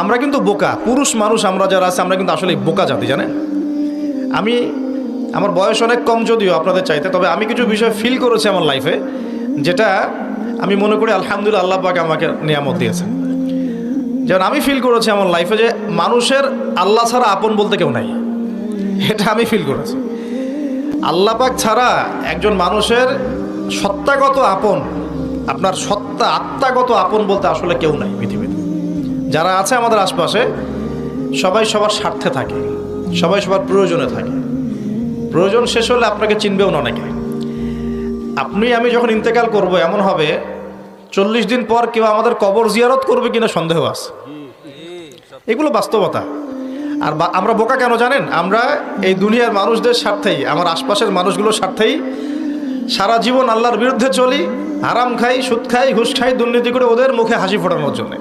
আমরা কিন্তু বোকা, পুরুষ মানুষ আমরা যারা আছে আমরা কিন্তু আসলে বোকা জাতি, জানেন। আমার বয়স অনেক কম যদিও আপনাদের চাইতে, তবে আমি কিছু বিষয় ফিল করেছি আমার লাইফে, যেটা আমি মনে করি আলহামদুলিল্লাহ আল্লাহ পাক আমাকে নিয়ামত দিয়েছেন। যেমন আমি ফিল করেছি আমার লাইফে যে মানুষের আল্লাহ ছাড়া আপন বলতে কেউ নাই, এটা আমি ফিল করেছি। আল্লাহ পাক ছাড়া একজন মানুষের সত্তাগত আপন, আপনার সত্তা আত্মাগত আপন বলতে আসলে কেউ নাই পৃথিবীতে। যারা আছে আমাদের আশপাশে সবাই সবার স্বার্থে থাকে, সবাই সবার প্রয়োজনে থাকে। প্রয়োজন শেষ হলে আপনাকে চিনবেও না অনেকে। আপনি আমি যখন ইন্তেকাল করব এমন হবে 40 দিন পর কেউ আমাদের কবর জিয়ারত করবে কিনা সন্দেহ আছে। এগুলো বাস্তবতা। আর আমরা বোকা কেন জানেন? আমরা এই দুনিয়ার মানুষদের স্বার্থেই, আমার আশপাশের মানুষগুলোর স্বার্থেই সারা জীবন আল্লাহর বিরুদ্ধে চলি, হারাম খাই, সুদ খাই, ঘুষ খাই, দুর্নীতি করে ওদের মুখে হাসি ফোটানোর জন্য।